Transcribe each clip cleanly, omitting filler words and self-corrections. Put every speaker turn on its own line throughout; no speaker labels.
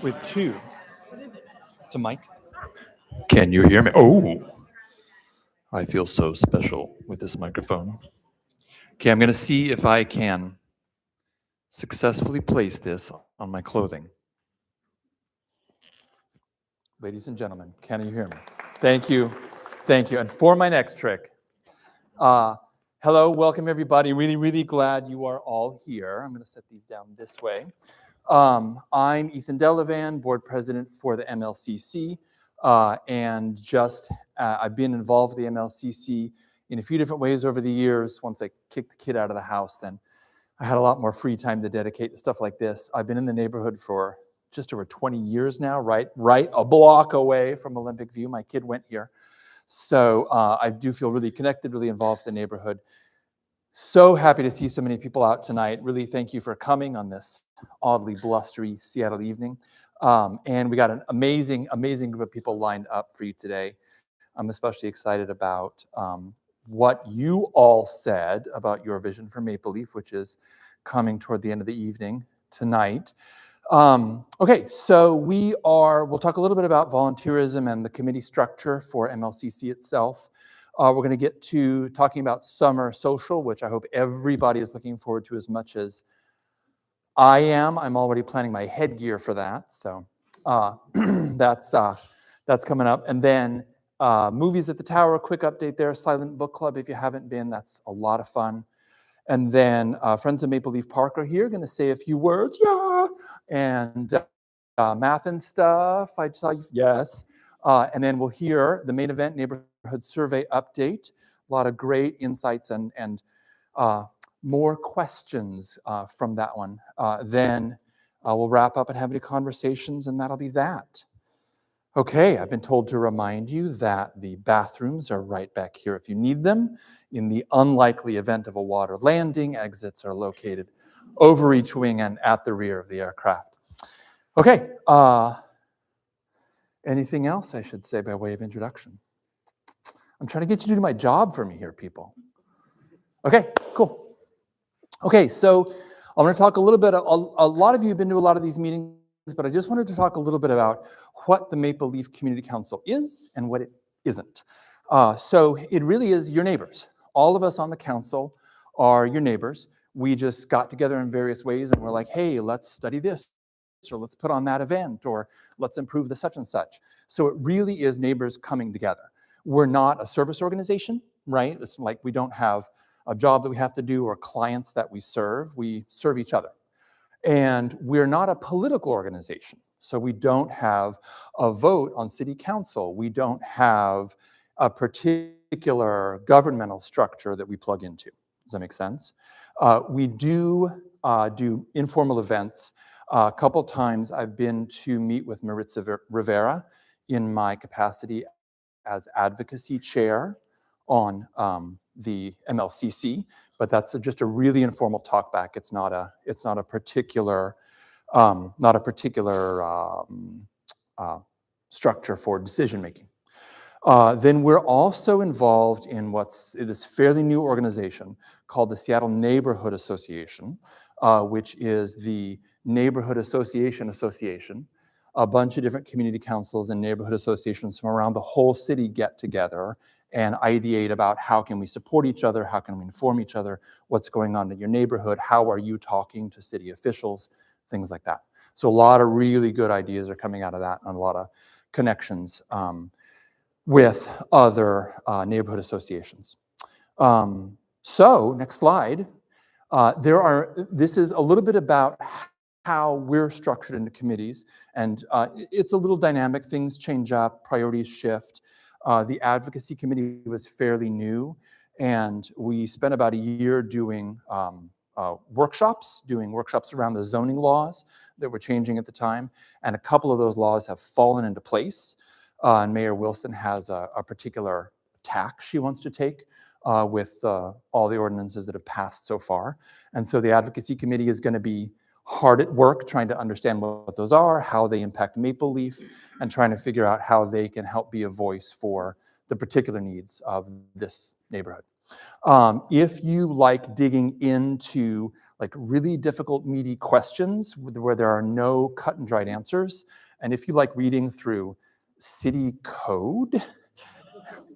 with two. It's a mic. Can you hear me? Oh, I feel so special with this microphone. Okay, I'm going to see if I can successfully place this on my clothing. Ladies and gentlemen, can you hear me? Thank you. Thank you. And for my next trick, hello, welcome everybody. Really glad you are all here. I'm going to set these down this way. I'm Ethan Delavan, board president for the MLCC, and I've been involved with the MLCC in a few different ways over the years. Once I kicked the kid out of the house, then I had a lot more free time to dedicate to stuff like this. I've been in the neighborhood for just over 20 years now, right a block away from Olympic View. My kid went here. So I do feel really connected, really involved in the neighborhood. So happy to see so many people out tonight. Really thank you for coming on this oddly blustery Seattle evening. And we got an amazing group of people lined up for you today. I'm especially excited about what you all said about your vision for Maple Leaf, which is coming toward the end of the evening tonight. Okay, so we'll talk a little bit about volunteerism and the committee structure for MLCC itself. We're going to get to talking about summer social, which I hope everybody is looking forward to as much as I am. I'm already planning my headgear for that, so that's coming up. And then movies at the Tower, a quick update there. Silent Book Club, if you haven't been, that's a lot of fun. And then Friends of Maple Leaf Park are here, going to say a few words, yeah, and math and stuff. I saw you, yes. And then we'll hear the main event neighborhood survey update. A lot of great insights and more questions from that one. Then we'll wrap up and have any conversations, and that'll be that. Okay, I've been told to remind you that the bathrooms are right back here if you need them. In the unlikely event of a water landing, exits are located over each wing and at the rear of the aircraft. Okay, anything else I should say by way of introduction? I'm trying to get you to do my job for me here, people. Okay, cool. Okay, so I'm going to talk a little bit. A lot of you have been to a lot of these meetings, but I just wanted to talk a little bit about what the Maple Leaf Community Council is and what it isn't. So it really is your neighbors. All of us on the council are your neighbors. We just got together in various ways and we're like, hey, let's study this, or let's put on that event, or let's improve the such and such. So it really is neighbors coming together. We're not a service organization, right? It's like we don't have a job that we have to do or clients that we serve. We serve each other. And we're not a political organization. So we don't have a vote on city council. We don't have a particular governmental structure that we plug into. Does that make sense? We do informal events. A couple times I've been to meet with Maritza Rivera in my capacity as advocacy chair on the MLCC, but that's just a really informal talk back. It's not a particular structure for decision making. Then we're also involved in this fairly new organization called the Seattle Neighborhood Association, which is the neighborhood association. A bunch of different community councils and neighborhood associations from around the whole city get together and ideate about how can we support each other, how can we inform each other, what's going on in your neighborhood, how are you talking to city officials, things like that. So a lot of really good ideas are coming out of that and a lot of connections with other neighborhood associations. So next slide. This is a little bit about how we're structured into committees, and it's a little dynamic. Things change up, priorities shift. The advocacy committee was fairly new, and we spent about a year doing workshops around the zoning laws that were changing at the time, and a couple of those laws have fallen into place. And Mayor Wilson has a particular tack she wants to take with all the ordinances that have passed so far. And so the advocacy committee is going to be hard at work trying to understand what those are, how they impact Maple Leaf, and trying to figure out how they can help be a voice for the particular needs of this neighborhood. If you like digging into like really difficult, meaty questions where there are no cut and dried answers, and if you like reading through city code,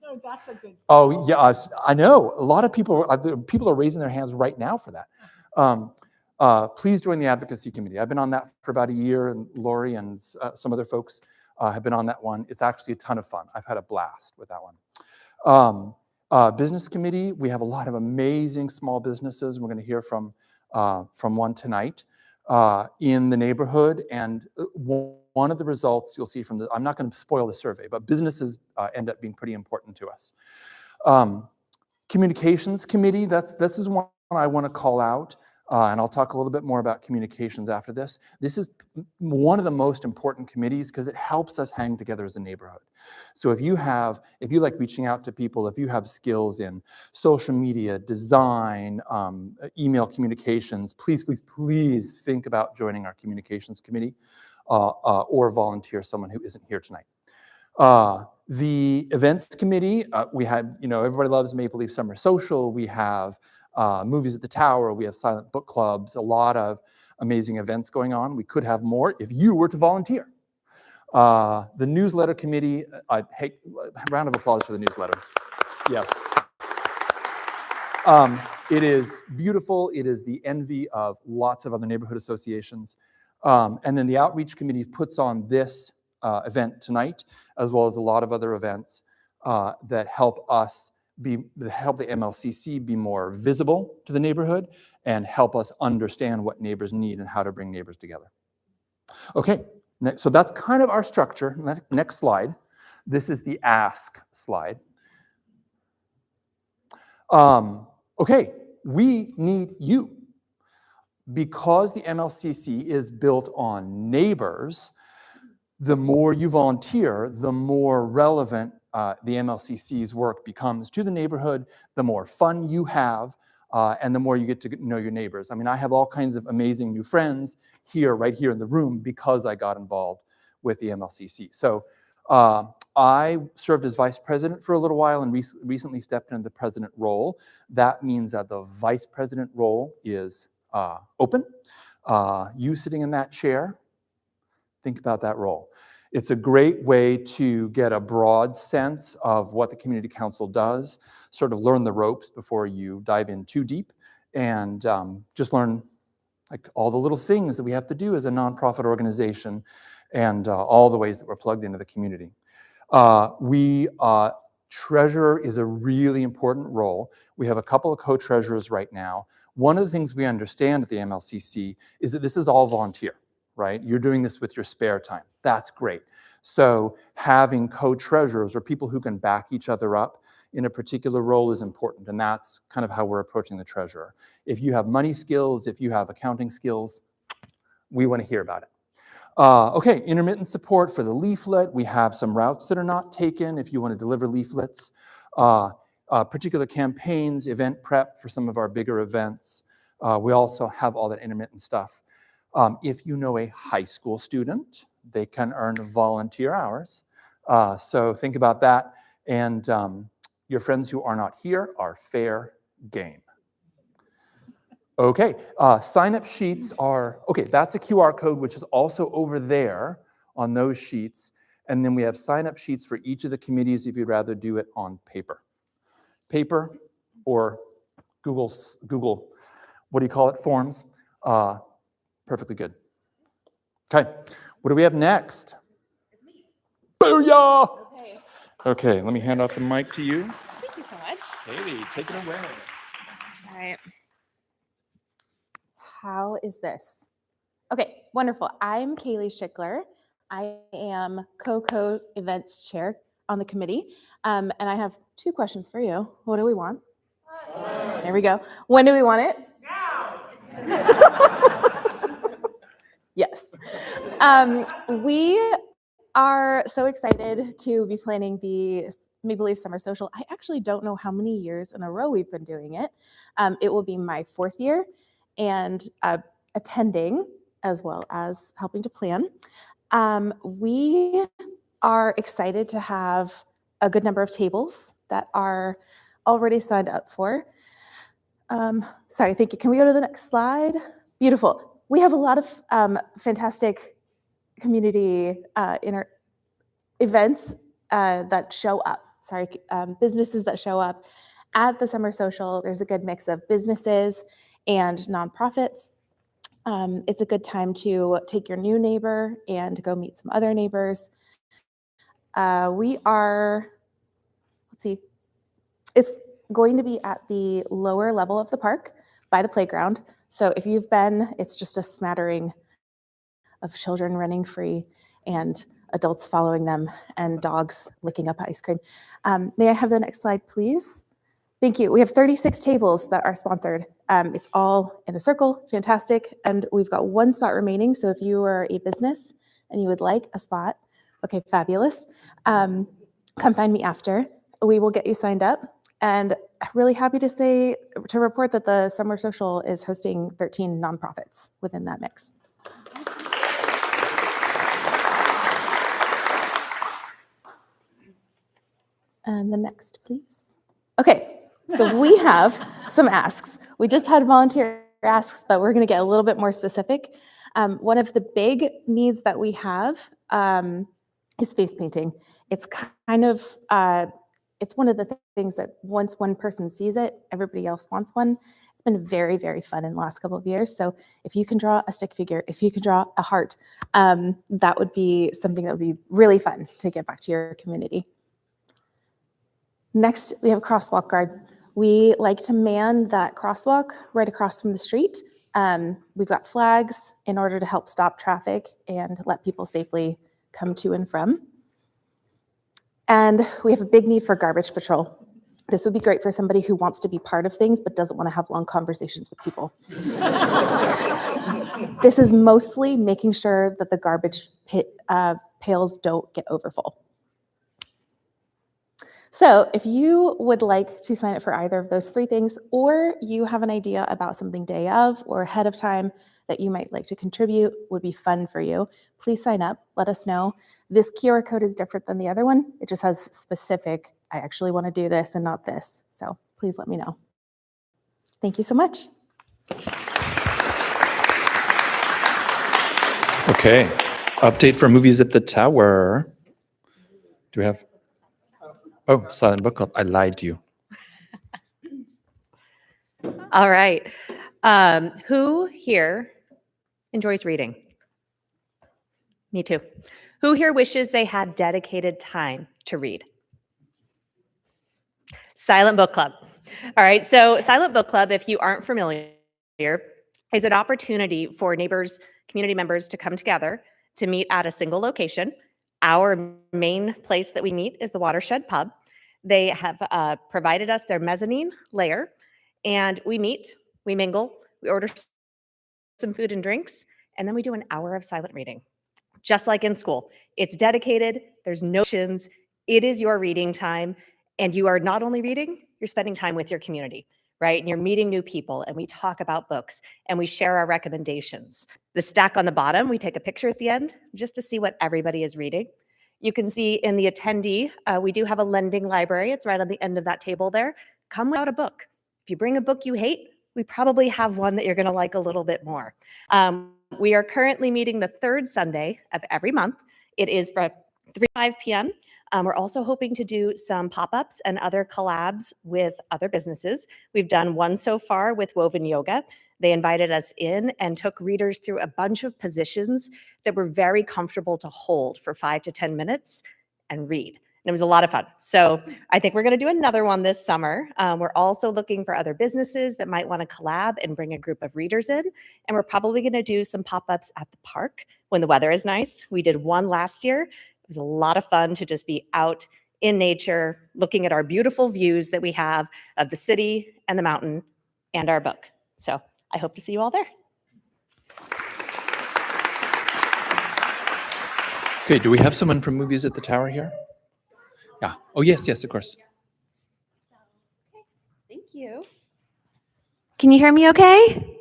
No, that's a good.
oh yeah, I know a lot of people are raising their hands right now for that. Please join the advocacy committee. I've been on that for about a year, and Lori and some other folks have been on that one. It's actually a ton of fun. I've had a blast with that one. Business committee, we have a lot of amazing small businesses. We're going to hear from one tonight in the neighborhood. And one of the results you'll see from I'm not going to spoil the survey, but businesses end up being pretty important to us. Communications committee, this is one I want to call out. And I'll talk a little bit more about communications after this. This is one of the most important committees because it helps us hang together as a neighborhood. So if you like reaching out to people, if you have skills in social media, design, email communications, please think about joining our communications committee or volunteer someone who isn't here tonight. The events committee, we had, everybody loves Maple Leaf Summer Social. We have movies at the Tower, we have silent book clubs, a lot of amazing events going on. We could have more if you were to volunteer. The newsletter committee, round of applause for the newsletter. Yes. It is beautiful. It is the envy of lots of other neighborhood associations. And then the outreach committee puts on this event tonight, as well as a lot of other events that help the MLCC be more visible to the neighborhood and help us understand what neighbors need and how to bring neighbors together. Okay, so that's kind of our structure. Next slide. This is the ask slide. Okay, we need you. Because the MLCC is built on neighbors, the more you volunteer, the more relevant the MLCC's work becomes to the neighborhood, the more fun you have, and the more you get to know your neighbors. I mean, I have all kinds of amazing new friends right here in the room because I got involved with the MLCC. So I served as vice president for a little while and recently stepped into the president role. That means that the vice president role is open. You sitting in that chair, think about that role. It's a great way to get a broad sense of what the community council does, sort of learn the ropes before you dive in too deep, and just learn like all the little things that we have to do as a nonprofit organization and all the ways that we're plugged into the community. Treasurer is a really important role. We have a couple of co-treasurers right now. One of the things we understand at the MLCC is that this is all volunteer, right? You're doing this with your spare time. That's great. So having co-treasurers or people who can back each other up in a particular role is important, and that's kind of how we're approaching the treasurer. If you have money skills, if you have accounting skills, we want to hear about it. Okay, intermittent support for the leaflet. We have some routes that are not taken if you want to deliver leaflets. Particular campaigns, event prep for some of our bigger events. We also have all that intermittent stuff. If you know a high school student, they can earn volunteer hours. So think about that. And your friends who are not here are fair game. Okay, sign-up sheets are, that's a QR code, which is also over there on those sheets. And then we have sign-up sheets for each of the committees if you'd rather do it on paper. Paper or Google, what do you call it, forms. Perfectly good. Okay, what do we have next? Booyah! Okay, let me hand off the mic to you.
Thank you so much.
Haley, take it away.
All right. How is this? Okay, wonderful. I'm Kaylee Schickler. I am co-events chair on the committee. And I have two questions for you. What do we want? There we go. When do we want it? Now. Yes. We are so excited to be planning the Maple Leaf Summer Social. I actually don't know how many years in a row we've been doing it. It will be my 4th year and attending as well as helping to plan. We are excited to have a good number of tables that are already signed up for. Sorry, thank you. Can we go to the next slide? Beautiful. We have a lot of fantastic community events that show up. Businesses that show up at the summer social. There's a good mix of businesses and nonprofits. It's a good time to take your new neighbor and go meet some other neighbors. Let's see, it's going to be at the lower level of the park by the playground. So if you've been, it's just a smattering of children running free and adults following them and dogs licking up ice cream. May I have the next slide, please? Thank you. We have 36 tables that are sponsored. It's all in a circle, fantastic. And we've got one spot remaining. So if you are a business and you would like a spot, okay, fabulous. Come find me after. We will get you signed up. And really happy to report that the Summer Social is hosting 13 nonprofits within that mix. And the next, please. Okay, so we have some asks. We just had volunteer asks, but we're going to get a little bit more specific. One of the big needs that we have is face painting. It's kind of, it's one of the things that once one person sees it, everybody else wants one. It's been very, very fun in the last couple of years. So if you can draw a stick figure, if you can draw a heart, that would be something that would be really fun to get back to your community. Next, we have a crosswalk guard. We like to man that crosswalk right across from the street. We've got flags in order to help stop traffic and let people safely come to and from. And we have a big need for garbage patrol. This would be great for somebody who wants to be part of things but doesn't want to have long conversations with people. This is mostly making sure that the garbage pails don't get overfull. So if you would like to sign up for either of those three things, or you have an idea about something day of or ahead of time that you might like to contribute, would be fun for you, please sign up, let us know. This QR code is different than the other one. It just has specific, I actually want to do this and not this. So please let me know. Thank you so much.
Okay, update for movies at the Tower. Do we have? Oh, Silent Book Club. I lied to you.
All right. Who here enjoys reading? Me too. Who here wishes they had dedicated time to read? Silent Book Club. All right. So Silent Book Club, if you aren't familiar, is an opportunity for neighbors, community members to come together to meet at a single location. Our main place that we meet is the Watershed Pub. They have provided us their mezzanine layer, and we meet, we mingle, we order some food and drinks, and then we do an hour of silent reading. Just like in school, it's dedicated, there's no questions, it is your reading time, and you are not only reading, you're spending time with your community, right? And you're meeting new people, and we talk about books, and we share our recommendations. The stack on the bottom, we take a picture at the end just to see what everybody is reading. You can see in the attendee, we do have a lending library. It's right on the end of that table there. Come without a book. If you bring a book you hate, we probably have one that you're going to like a little bit more. We are currently meeting the third Sunday of every month. It is from 3 to 5 p.m. We're also hoping to do some pop-ups and other collabs with other businesses. We've done one so far with Woven Yoga. They invited us in and took readers through a bunch of positions that were very comfortable to hold for 5 to 10 minutes and read. And it was a lot of fun. So I think we're going to do another one this summer. We're also looking for other businesses that might want to collab and bring a group of readers in. And we're probably going to do some pop-ups at the park when the weather is nice. We did one last year. It was a lot of fun to just be out in nature, looking at our beautiful views that we have of the city and the mountain and our book. So I hope to see you all there.
Okay, do we have someone from Movies at the Tower here? Yeah. Oh, yes, of course.
Thank you. Can you hear me okay?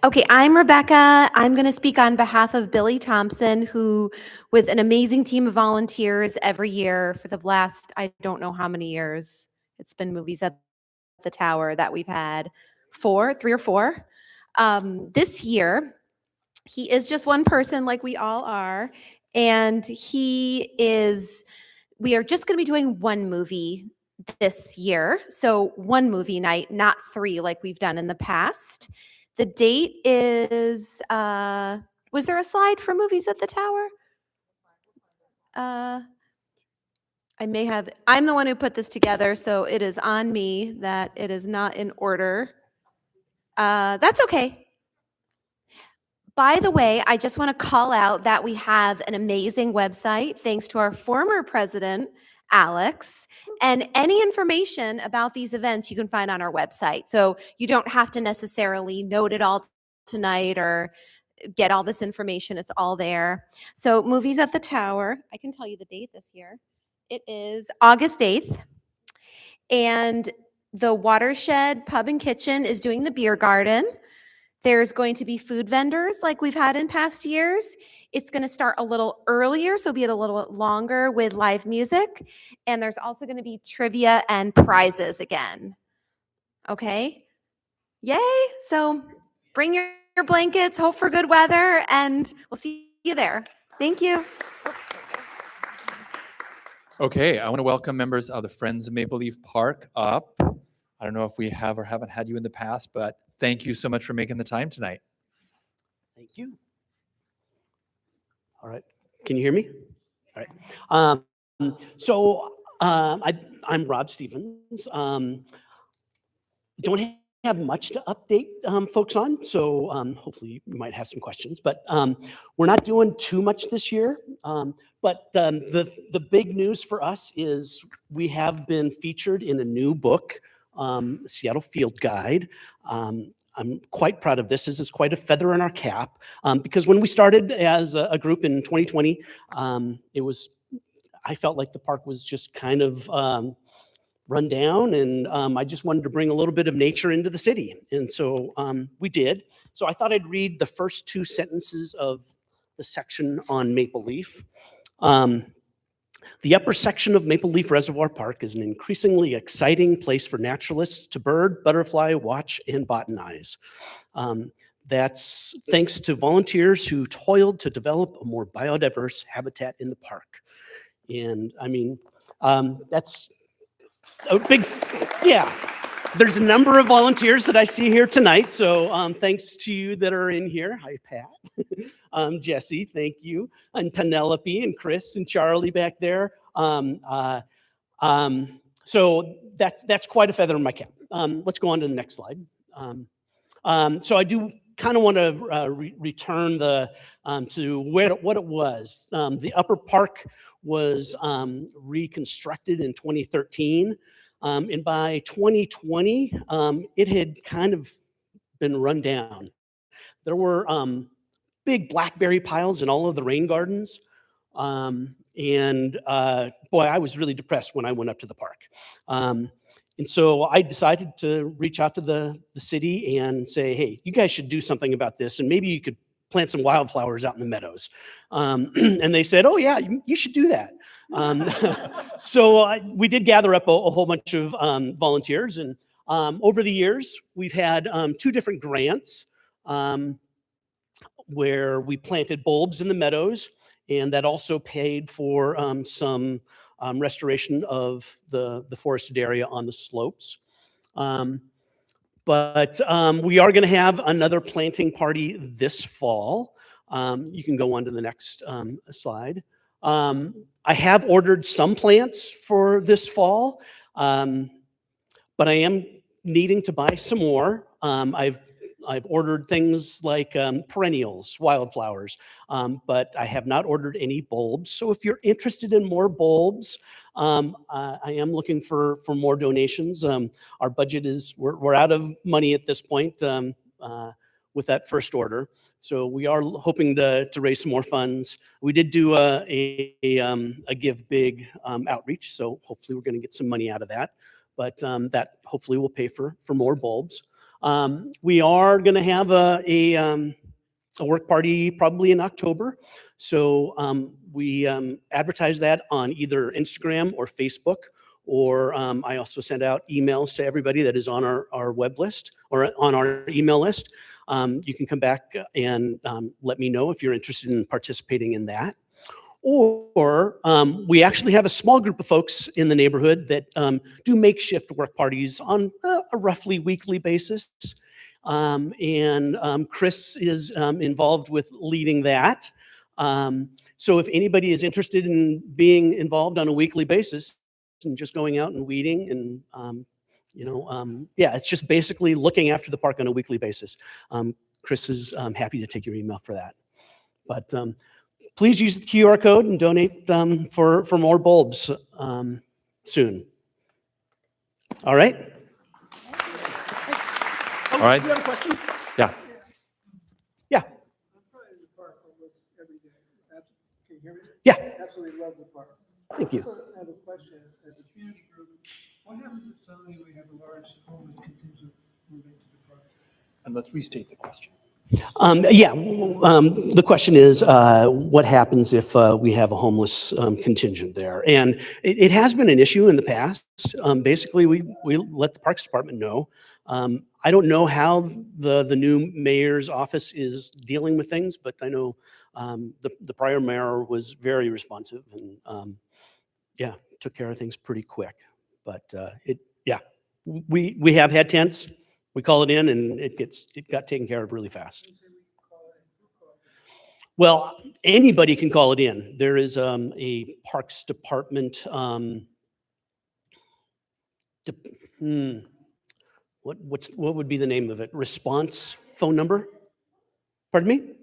Okay, I'm Rebecca. I'm going to speak on behalf of Billy Thompson, who, with an amazing team of volunteers every year for the last, I don't know how many years, it's been Movies at the Tower that we've had, 3 or 4. This year, he is just one person like we all are, and we are just going to be doing one movie this year. So one movie night, not 3 like we've done in the past. The date is, was there a slide for movies at the Tower? I'm the one who put this together, so it is on me that it is not in order. That's okay. By the way, I just want to call out that we have an amazing website, thanks to our former president, Alex. And any information about these events you can find on our website. So you don't have to necessarily note it all tonight or get all this information. It's all there. So Movies at the Tower, I can tell you the date this year. It is August 8th. And the Watershed Pub and Kitchen is doing the beer garden. There's going to be food vendors like we've had in past years. It's going to start a little earlier, so be it a little bit longer with live music. And there's also going to be trivia and prizes again. Okay? Yay! So bring your blankets, hope for good weather, and we'll see you there. Thank you.
Okay, I want to welcome members of the Friends of Maple Leaf Park up. I don't know if we have or haven't had you in the past, but thank you so much for making the time tonight.
Thank you. All right. Can you hear me? All right. I'm Rob Stevens. Don't have much to update folks on, so hopefully you might have some questions. But we're not doing too much this year. But the big news for us is we have been featured in a new book, Seattle Field Guide. I'm quite proud of this. This is quite a feather in our cap because when we started as a group in 2020, I felt like the park was just kind of run down, and I just wanted to bring a little bit of nature into the city. And so we did. So I thought I'd read the first 2 sentences of the section on Maple Leaf. The upper section of Maple Leaf Reservoir Park is an increasingly exciting place for naturalists to bird, butterfly, watch, and botanize. That's thanks to volunteers who toiled to develop a more biodiverse habitat in the park. And I mean, that's a big, yeah. There's a number of volunteers that I see here tonight, so thanks to you that are in here. Hi, Pat. Jesse, thank you. And Penelope and Chris and Charlie back there. So that's quite a feather in my cap. Let's go on to the next slide. So I do kind of want to return to what it was. The upper park was reconstructed in 2013. And by 2020, it had kind of been run down. There were big blackberry piles in all of the rain gardens. Boy, I was really depressed when I went up to the park. And so I decided to reach out to the city and say, hey, you guys should do something about this. And maybe you could plant some wildflowers out in the meadows. And they said, oh, yeah, you should do that. So we did gather up a whole bunch of volunteers. And over the years, we've had 2 different grants where we planted bulbs in the meadows. And that also paid for some restoration of the forested area on the slopes. But we are going to have another planting party this fall. You can go on to the next slide. I have ordered some plants for this fall, but I am needing to buy some more. I've ordered things like perennials, wildflowers, but I have not ordered any bulbs. So if you're interested in more bulbs, I am looking for more donations. Our budget is, we're out of money at this point with that first order. So we are hoping to raise some more funds. We did do a Give Big outreach, so hopefully we're gonna get some money out of that. But that hopefully will pay for more bulbs. We are going to have a work party probably in October. So we advertise that on either Instagram or Facebook, or I also send out emails to everybody that is on our web list or on our email list. You can come back and let me know if you're interested in participating in that. Or we actually have a small group of folks in the neighborhood that do makeshift work parties on a roughly weekly basis. Chris is involved with leading that. So if anybody is interested in being involved on a weekly basis and just going out and weeding and yeah, it's just basically looking after the park on a weekly basis. Chris is happy to take your email for that. But please use the QR code and donate for more bulbs soon. All right?
All right.
Do you have a question?
Yeah.
Yeah.
I'm trying to park almost every day. Can you hear me?
Yeah.
Absolutely love the park.
Thank you.
So I have a question. As a community group, what happens if suddenly we have a large homeless contingent move into the park?
And let's restate the question.
The question is, what happens if we have a homeless contingent there? And it has been an issue in the past. Basically, we let the Parks Department know. I don't know how the new mayor's office is dealing with things, but I know the prior mayor was very responsive and yeah, took care of things pretty quick. But we have had tents. We call it in, and it got taken care of really fast. Well, anybody can call it in. There is a Parks Department. What would be the name of it? Response phone number? Pardon me?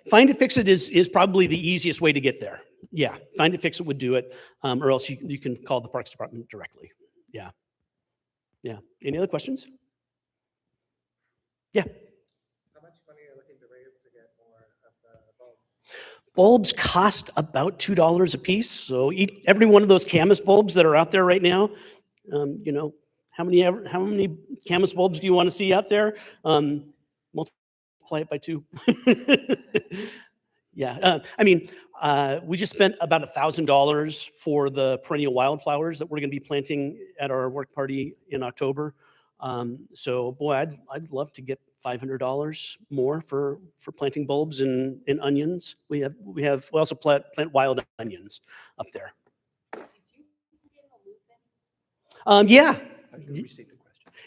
Find It, Fix It is probably the easiest way to get there. Yeah, Find It, Fix It would do it, or else you can call the Parks Department directly. Yeah. Yeah. Any other questions? Yeah.
How much money are you looking to raise to get more of the bulbs?
Bulbs cost about $2 a piece. So every one of those Camus bulbs that are out there right now, how many Camus bulbs do you want to see out there? Multiply it by 2. Yeah, we just spent about $1,000 for the perennial wildflowers that we're going to be planting at our work party in October. So, boy, I'd love to get $500 more for planting bulbs and onions. We also plant wild onions up there. Yeah.
Restate the question.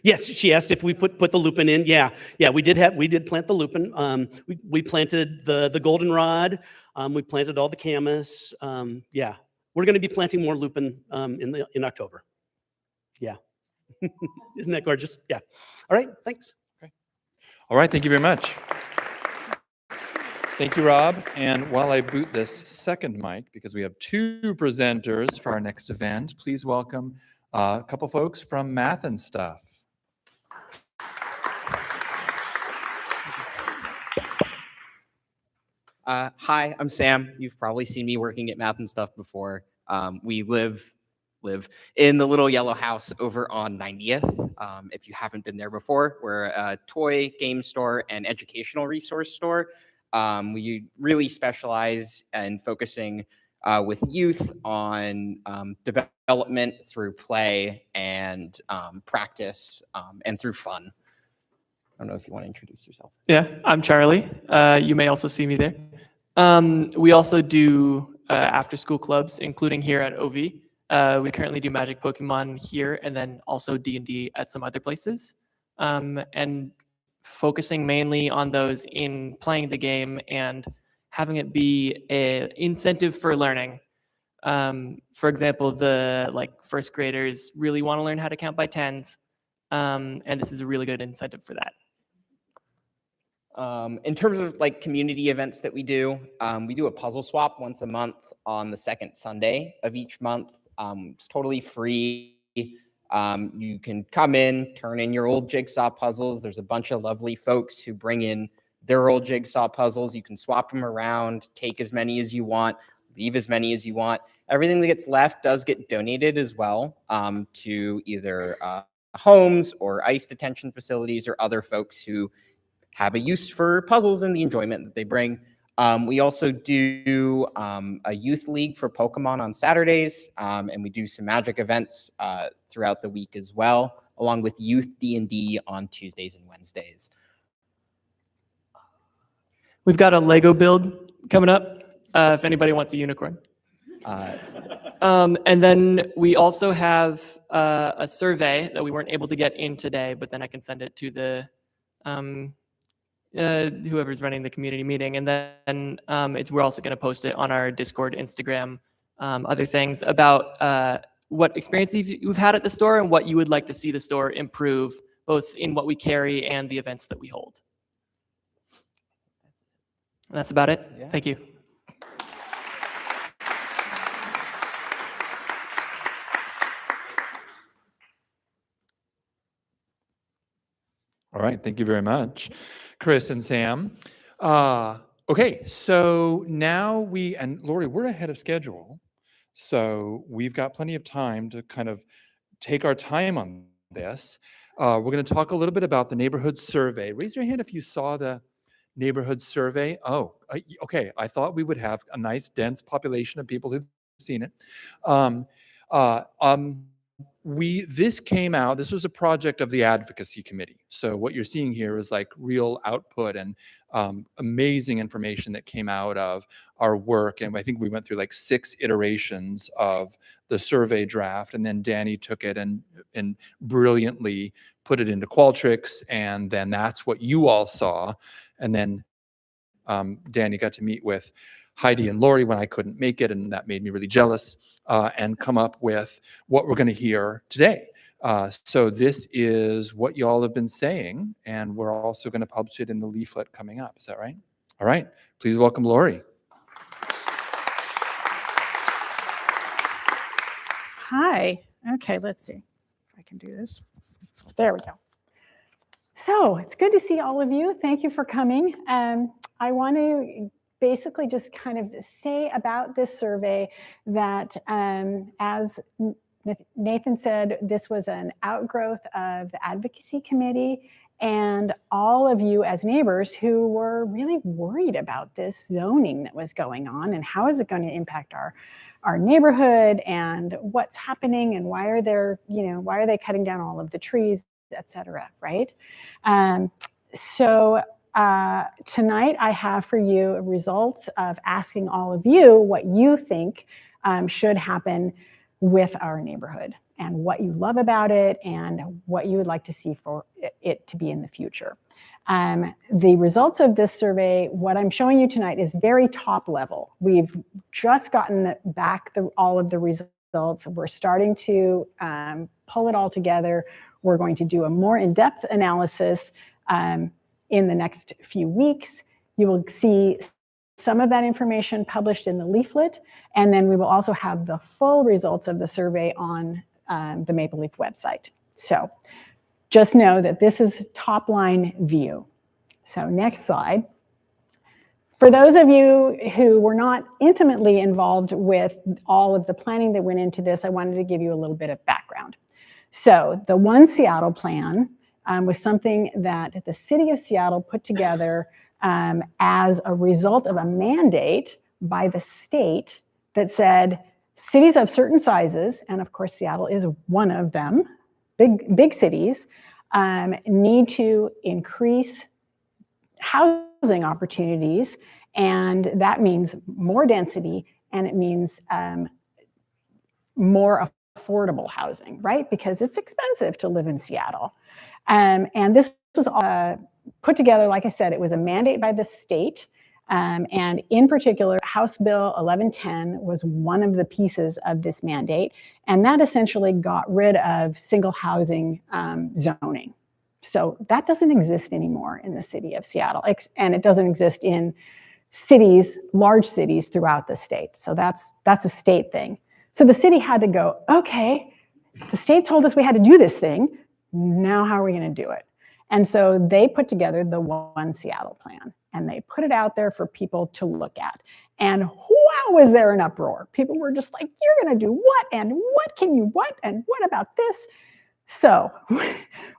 Yes, she asked if we put the lupin in. Yeah, we did plant the lupin. We planted the goldenrod. We planted all the camas. Yeah, we're going to be planting more lupin in October. Yeah, isn't that gorgeous? Yeah. All right, thanks.
All right, thank you very much. Thank you, Rob. And while I boot this second mic, because we have 2 presenters for our next event, please welcome a couple folks from Math and Stuff.
Hi, I'm Sam. You've probably seen me working at Math and Stuff before. We live in the little yellow house over on 90th. If you haven't been there before, we're a toy, game store, and educational resource store. We really specialize in focusing with youth on development through play and practice and through fun. I don't know if you want to introduce yourself.
Yeah, I'm Charlie. You may also see me there. We also do after-school clubs, including here at OV. We currently do Magic Pokemon here, and then also D&D at some other places. And focusing mainly on those in playing the game and having it be an incentive for learning. For example, the first graders really want to learn how to count by tens, and this is a really good incentive for that.
In terms of community events that we do a puzzle swap once a month on the second Sunday of each month. It's totally free. You can come in, turn in your old jigsaw puzzles. There's a bunch of lovely folks who bring in their old jigsaw puzzles. You can swap them around, take as many as you want, leave as many as you want. Everything that gets left does get donated as well to either homes or ICE detention facilities or other folks who have a use for puzzles and the enjoyment that they bring. We also do a youth league for Pokemon on Saturdays, and we do some magic events throughout the week as well, along with youth D&D on Tuesdays and Wednesdays.
We've got a Lego build coming up, if anybody wants a unicorn. And then we also have a survey that we weren't able to get in today, but then I can send it to the whoever's running the community meeting. And then we're also going to post it on our Discord, Instagram, other things about what experiences you've had at the store and what you would like to see the store improve, both in what we carry and the events that we hold. And that's about it.
Yeah.
Thank you.
All right, thank you very much, Chris and Sam. Okay, so now and Lori, we're ahead of schedule. So we've got plenty of time to kind of take our time on this. We're going to talk a little bit about the neighborhood survey. Raise your hand if you saw the neighborhood survey. Oh, okay. I thought we would have a nice dense population of people who've seen it. This came out, this was a project of the advocacy committee. So what you're seeing here is like real output and amazing information that came out of our work. And I think we went through like 6 iterations of the survey draft, and then Danny took it and brilliantly put it into Qualtrics, and then that's what you all saw. And then Danny got to meet with Heidi and Lori when I couldn't make it, and that made me really jealous, and come up with what we're going to hear today. So this is what y'all have been saying, and we're also going to publish it in the leaflet coming up. Is that right? All right. Please welcome Lori.
Hi. Okay, let's see if I can do this. There we go. So it's good to see all of you. Thank you for coming. I want to basically just kind of say about this survey that, as Nathan said, this was an outgrowth of the advocacy committee and all of you as neighbors who were really worried about this zoning that was going on and how is it going to impact our neighborhood and what's happening and why are they cutting down all of the trees, et cetera, right? Tonight I have for you results of asking all of you what you think should happen with our neighborhood and what you love about it and what you would like to see for it to be in the future. The results of this survey, what I'm showing you tonight is very top level. We've just gotten back all of the results. We're starting to pull it all together. We're going to do a more in-depth analysis in the next few weeks. You will see some of that information published in the leaflet, and then we will also have the full results of the survey on the Maple Leaf website. So just know that this is top line view. So next slide. For those of you who were not intimately involved with all of the planning that went into this, I wanted to give you a little bit of background. So the One Seattle plan was something that the city of Seattle put together as a result of a mandate by the state that said cities of certain sizes, and of course Seattle is one of them, big cities, need to increase housing opportunities, and that means more density and it means more affordable housing, right? Because it's expensive to live in Seattle. And this was put together, like I said, it was a mandate by the state. And in particular, House Bill 1110 was one of the pieces of this mandate. And that essentially got rid of single housing zoning. So that doesn't exist anymore in the city of Seattle. And it doesn't exist in cities, large cities throughout the state. So that's a state thing. So the city had to go, okay, the state told us we had to do this thing. Now how are we going to do it? And so they put together the One Seattle plan and they put it out there for people to look at. And wow, was there an uproar. People were just like, you're going to do what? And what can you what? And what about this? So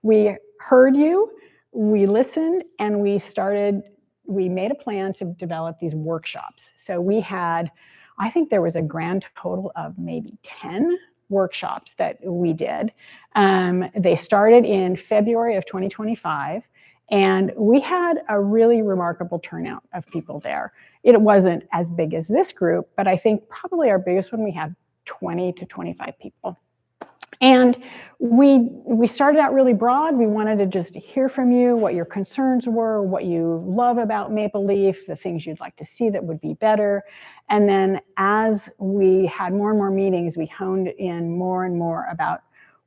we heard you, we listened, and we started we made a plan to develop these workshops. So we had, I think there was a grand total of maybe 10 workshops that we did. They started in February of 2025, and we had a really remarkable turnout of people there. It wasn't as big as this group, but I think probably our biggest one, we had 20 to 25 people. And we started out really broad. We wanted to just hear from you what your concerns were, what you love about Maple Leaf, the things you'd like to see that would be better. And then as we had more and more meetings, we honed in more and more about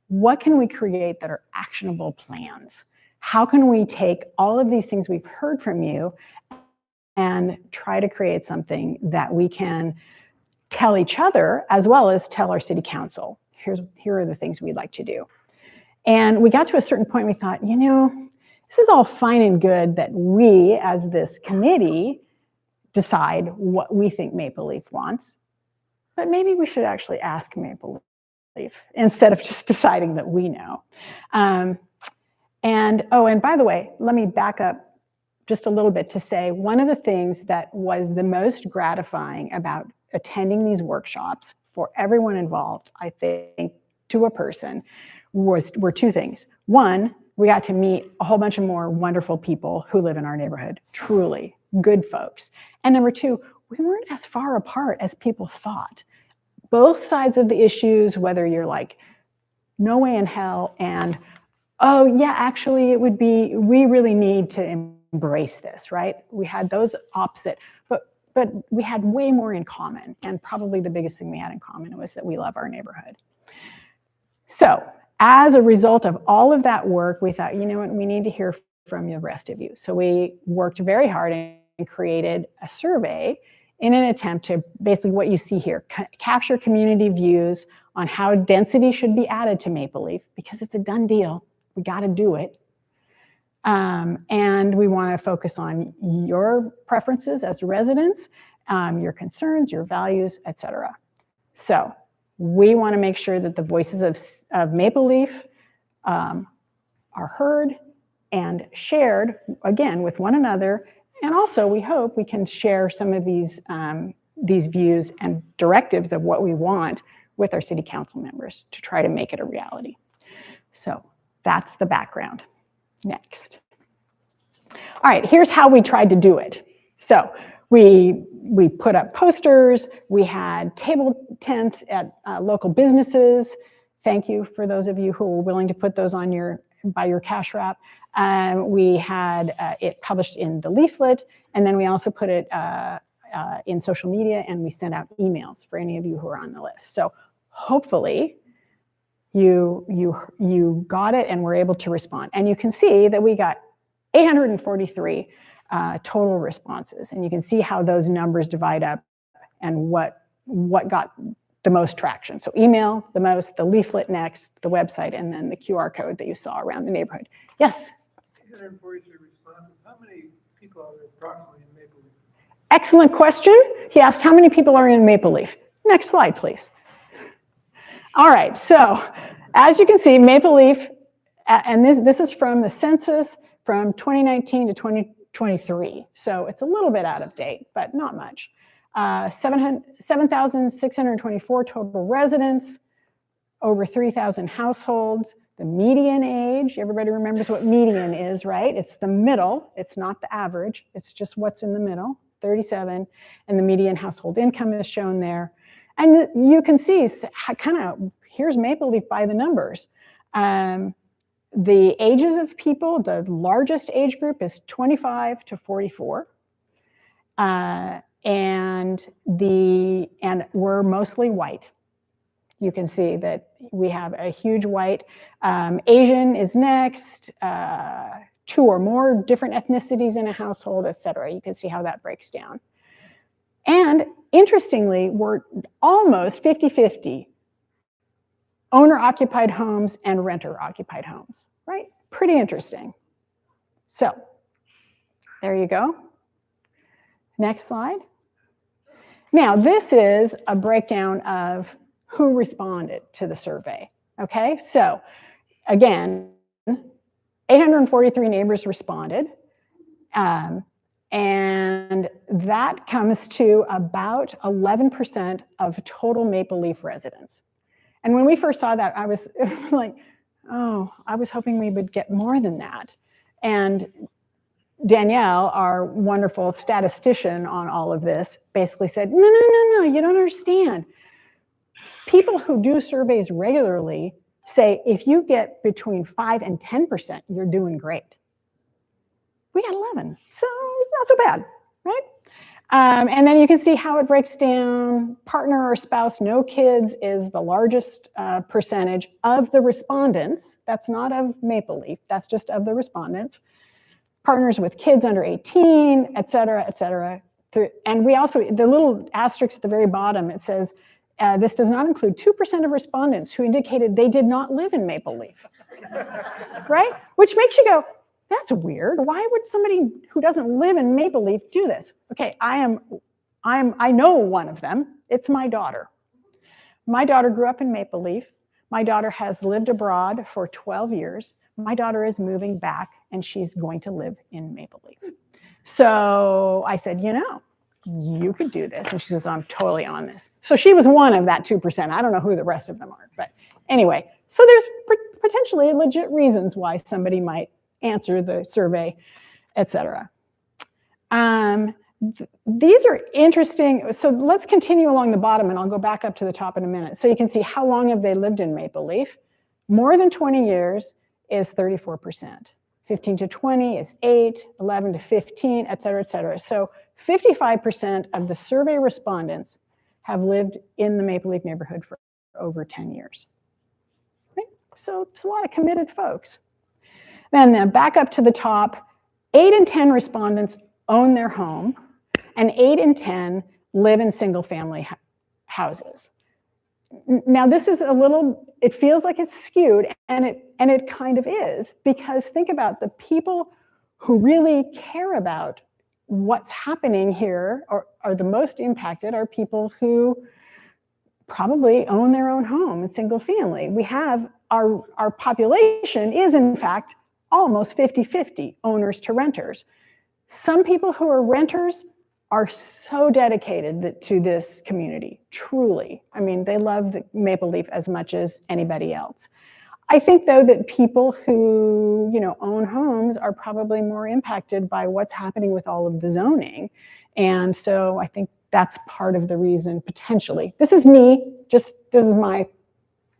what can we create that are actionable plans? How can we take all of these things we've heard from you and try to create something that we can tell each other as well as tell our city council? Here are the things we'd like to do. And we got to a certain point, we thought, you know, this is all fine and good that we as this committee decide what we think Maple Leaf wants, but maybe we should actually ask Maple Leaf instead of just deciding that we know. And by the way, let me back up just a little bit to say one of the things that was the most gratifying about attending these workshops for everyone involved, I think, to a person, were two things. One, we got to meet a whole bunch of more wonderful people who live in our neighborhood, truly good folks. And number two, we weren't as far apart as people thought. Both sides of the issues, whether you're like, no way in hell, and, oh yeah, actually it would be, we really need to embrace this, right? We had those opposite, but we had way more in common. And probably the biggest thing we had in common was that we love our neighborhood. So as a result of all of that work, we thought, you know what, we need to hear from the rest of you. So we worked very hard and created a survey in an attempt to basically what you see here, capture community views on how density should be added to Maple Leaf, because it's a done deal. We got to do it. And we want to focus on your preferences as residents, your concerns, your values, etc. So we want to make sure that the voices of Maple Leaf are heard and shared, again, with one another. And also, we hope we can share some of these views and directives of what we want with our city council members to try to make it a reality. So that's the background. Next. All right, here's how we tried to do it. So we put up posters, we had table tents at local businesses. Thank you for those of you who were willing to put those on by your cash wrap. We had it published in the leaflet, and then we also put it in social media, and we sent out emails for any of you who are on the list. So hopefully you got it and were able to respond. And you can see that we got 843 total responses. And you can see how those numbers divide up and what got the most traction. So email the most, the leaflet next, the website, and then the QR code that you saw around the neighborhood. Yes?
843 responses. How many people are there approximately in Maple Leaf?
Excellent question. He asked how many people are in Maple Leaf. Next slide, please. All right, so as you can see, Maple Leaf, and this is from the census from 2019 to 2023. So it's a little bit out of date, but not much. 7,624 total residents, over 3,000 households. The median age, everybody remembers what median is, right? It's the middle. It's not the average. It's just what's in the middle, 37. And the median household income is shown there. And you can see kind of, here's Maple Leaf by the numbers. The ages of people, the largest age group is 25 to 44. And we're mostly white. You can see that we have a huge white. Asian is next, 2 or more different ethnicities in a household, et cetera. You can see how that breaks down. And interestingly, we're almost 50-50 owner-occupied homes and renter-occupied homes, right? Pretty interesting. So there you go. Next slide. Now, this is a breakdown of who responded to the survey, okay? So again, 843 neighbors responded. And that comes to about 11% of total Maple Leaf residents. And when we first saw that, it was like, oh, I was hoping we would get more than that. And Danielle, our wonderful statistician on all of this, basically said, no, you don't understand. People who do surveys regularly say if you get between 5 and 10%, you're doing great. We got 11, so it's not so bad, right? And then you can see how it breaks down. Partner or spouse, no kids is the largest percentage of the respondents. That's not of Maple Leaf, that's just of the respondent. Partners with kids under 18, et cetera, et cetera. And we also, the little asterisk at the very bottom, it says, this does not include 2% of respondents who indicated they did not live in Maple Leaf, right? Which makes you go, that's weird. Why would somebody who doesn't live in Maple Leaf do this? Okay, I know one of them. It's my daughter. My daughter grew up in Maple Leaf. My daughter has lived abroad for 12 years. My daughter is moving back and she's going to live in Maple Leaf. So I said, you could do this. And she says, I'm totally on this. So she was one of that 2%. I don't know who the rest of them are. But anyway, so there's potentially legit reasons why somebody might answer the survey, et cetera. These are interesting. So let's continue along the bottom and I'll go back up to the top in a minute. So you can see how long have they lived in Maple Leaf. More than 20 years is 34%. 15 to 20 is 8, 11 to 15, et cetera, et cetera. So 55% of the survey respondents have lived in the Maple Leaf neighborhood for over 10 years. Right? So it's a lot of committed folks. Then back up to the top, 8 in 10 respondents own their home, and 8 in 10 live in single-family houses. Now this is a little, it feels like it's skewed, and it kind of is, because think about the people who really care about what's happening here or are the most impacted are people who probably own their own home in single family. We have our population is in fact almost 50-50 owners to renters. Some people who are renters are so dedicated to this community, truly. I mean, they love the Maple Leaf as much as anybody else. I think, though, that people who, own homes are probably more impacted by what's happening with all of the zoning. And so I think that's part of the reason, potentially. This is me, this is my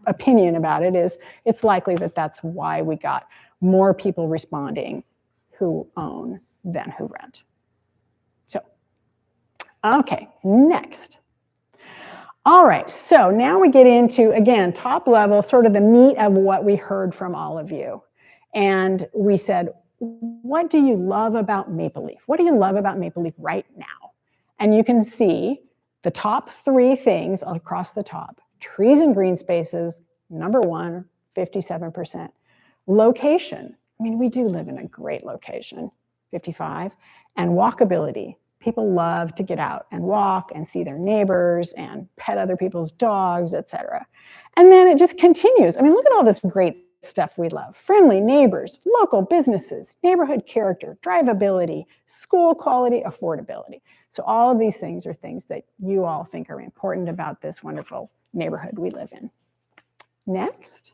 opinion about it, is it's likely that that's why we got more people responding who own than who rent. So, okay, next. All right, so now we get into, again, top level, sort of the meat of what we heard from all of you. And we said, what do you love about Maple Leaf? What do you love about Maple Leaf right now? And you can see the top 3 things across the top. Trees and green spaces, number 1, 57%. Location, I mean, we do live in a great location, 55. And walkability. People love to get out and walk and see their neighbors and pet other people's dogs, etc. And then it just continues. I mean, look at all this great stuff we love. Friendly neighbors, local businesses, neighborhood character, drivability, school quality, affordability. So all of these things are things that you all think are important about this wonderful neighborhood we live in. Next.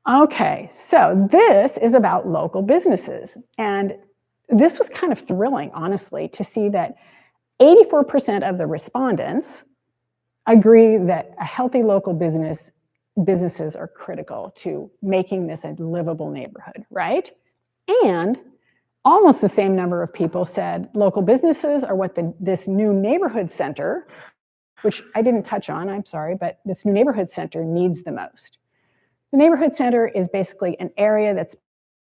Okay, so this is about local businesses. And this was kind of thrilling, honestly, to see that 84% of the respondents agree that a healthy local businesses are critical to making this a livable neighborhood, right? And almost the same number of people said local businesses are what this new neighborhood center, which I didn't touch on, I'm sorry, but this new neighborhood center needs the most. The neighborhood center is basically an area that's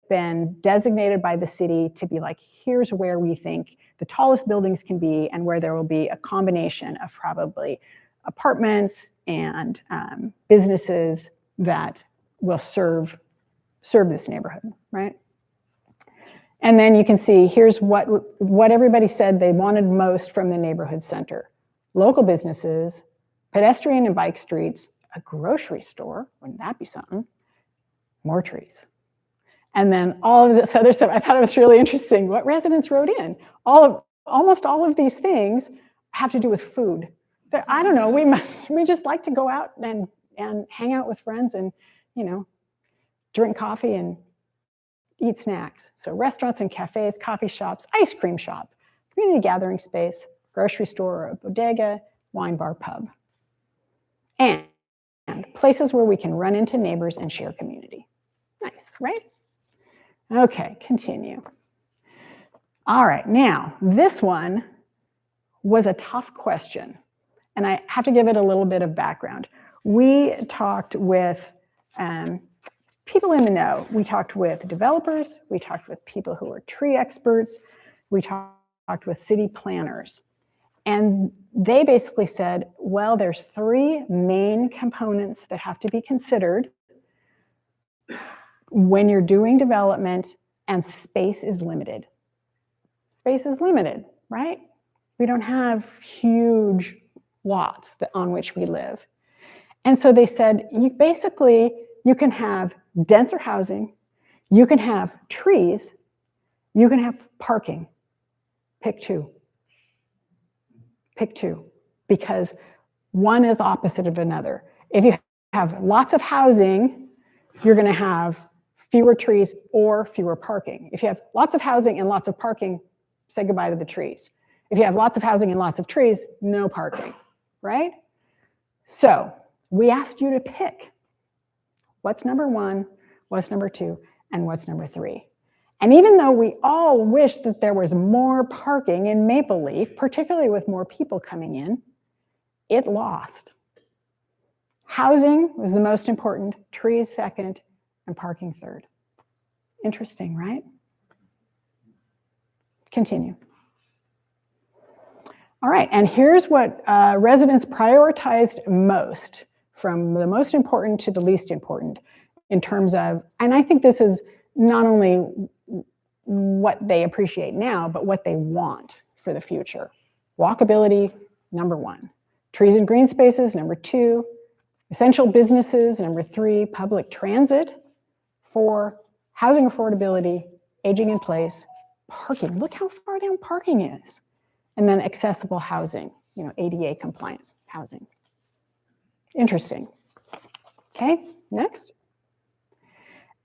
been designated by the city to be like, here's where we think the tallest buildings can be and where there will be a combination of probably apartments and businesses that will serve this neighborhood, right? And then you can see here's what everybody said they wanted most from the neighborhood center. Local businesses, pedestrian and bike streets, a grocery store, wouldn't that be something? More trees. And then all of this other stuff, I thought it was really interesting what residents wrote in. Almost all of these things have to do with food. I don't know, we just like to go out and hang out with friends and, drink coffee and eat snacks. So restaurants and cafes, coffee shops, ice cream shop, community gathering space, grocery store or a bodega, wine bar, pub. And places where we can run into neighbors and share community. Nice, right? Okay, continue. All right, now this one was a tough question, and I have to give it a little bit of background. We talked with people in the know. We talked with developers, we talked with people who are tree experts, we talked with city planners. And they basically said, well, there's 3 main components that have to be considered when you're doing development, and space is limited. Space is limited, right? We don't have huge lots on which we live. And so they said, you can have denser housing, you can have trees, you can have parking. Pick 2. Pick 2, because one is opposite of another. If you have lots of housing, you're going to have fewer trees or fewer parking. If you have lots of housing and lots of parking, say goodbye to the trees. If you have lots of housing and lots of trees, no parking, right? So we asked you to pick what's number 1, what's number 2, and what's number 3. And even though we all wish that there was more parking in Maple Leaf, particularly with more people coming in, it lost. Housing was the most important, trees second, and parking third. Interesting, right? Continue. All right, and here's what residents prioritized most, from the most important to the least important in terms of, and I think this is not only what they appreciate now, but what they want for the future. Walkability, number 1. Trees and green spaces, number 2. Essential businesses, number 3. Public transit, 4. Housing affordability, aging in place, parking. Look how far down parking is. And then accessible housing, ADA compliant housing. Interesting. Okay, next.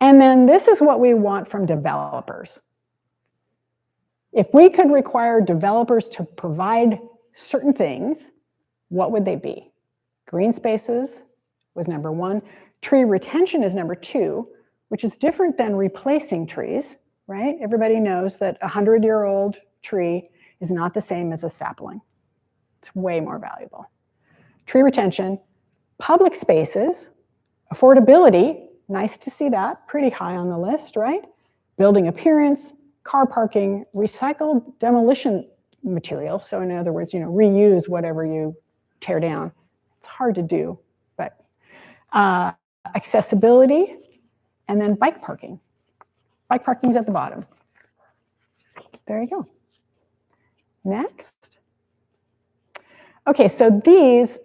And then this is what we want from developers. If we could require developers to provide certain things, what would they be? Green spaces was number 1. Tree retention is number 2, which is different than replacing trees, right? Everybody knows that a 100-year-old tree is not the same as a sapling. It's way more valuable. Tree retention, public spaces, affordability, nice to see that, pretty high on the list, right? Building appearance, car parking, recycled demolition material. So in other words, reuse whatever you tear down. It's hard to do, but accessibility, and then bike parking. Bike parking's at the bottom. There you go. Next. Okay, so these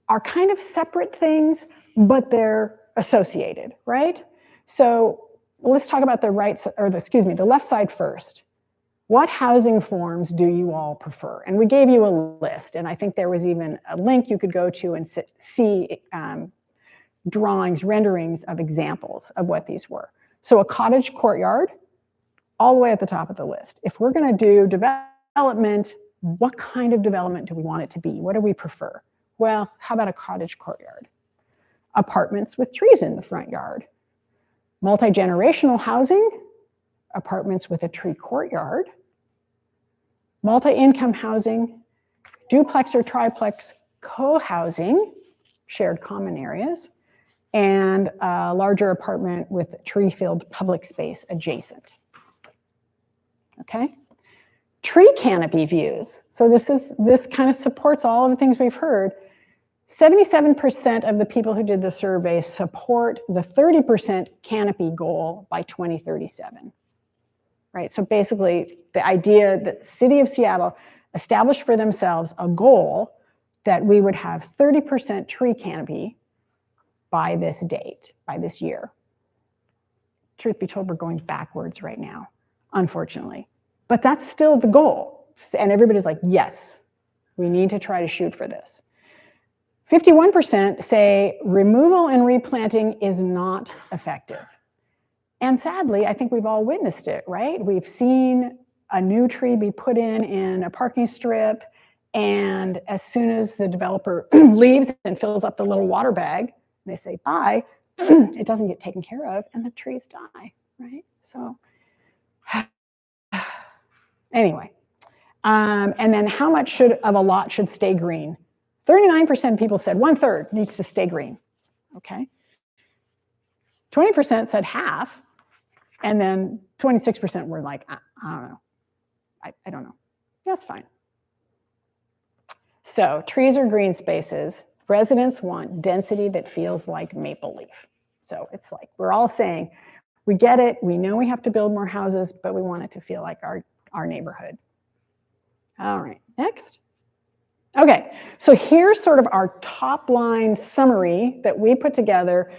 are kind of separate things, but they're associated, right? So let's talk about the left side first. What housing forms do you all prefer? And we gave you a list, and I think there was even a link you could go to and see drawings, renderings of examples of what these were. So a cottage courtyard, all the way at the top of the list. If we're going to do development, what kind of development do we want it to be? What do we prefer? Well, how about a cottage courtyard? Apartments with trees in the front yard. Multi-generational housing, apartments with a tree courtyard. Multi-income housing, duplex or triplex co-housing, shared common areas, and a larger apartment with tree-filled public space adjacent. Okay? Tree canopy views. So this kind of supports all of the things we've heard. 77% of the people who did the survey support the 30% canopy goal by 2037. Right? So basically, the idea that the city of Seattle established for themselves a goal that we would have 30% tree canopy by this date, by this year. truth be told, we're going backwards right now, unfortunately. But that's still the goal. And everybody's like, yes, we need to try to shoot for this. 51% say removal and replanting is not effective. And sadly, I think we've all witnessed it, right? We've seen a new tree be put in a parking strip, and as soon as the developer leaves and fills up the little water bag, they say bye, it doesn't get taken care of, and the trees die, right? So anyway, and then how much of a lot should stay green? 39% of people said 1/3 needs to stay green, okay? 20% said half, and then 26% were like, I don't know. I don't know. That's fine. So trees or green spaces, residents want density that feels like maple leaf. So it's like, we're all saying, we get it, we know we have to build more houses, but we want it to feel like our neighborhood. All right, next. Okay, so here's sort of our top line summary that we put together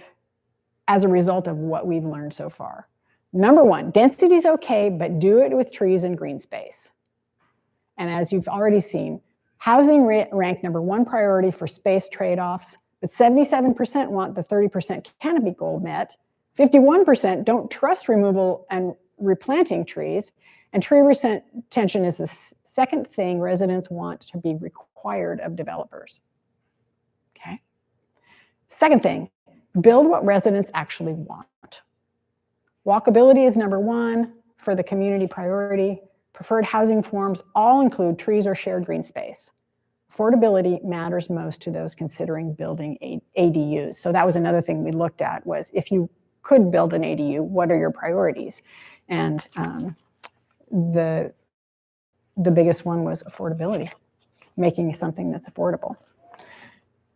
as a result of what we've learned so far. Number one, density is okay, but do it with trees and green space. And as you've already seen, housing ranked number one priority for space trade-offs, but 77% want the 30% canopy goal met. 51% don't trust removal and replanting trees, and tree retention is the second thing residents want to be required of developers. Okay. Second thing, build what residents actually want. Walkability is number one for the community priority. Preferred housing forms all include trees or shared green space. Affordability matters most to those considering building ADUs. So that was another thing we looked at, was if you could build an ADU, what are your priorities? And the biggest one was affordability, making something that's affordable.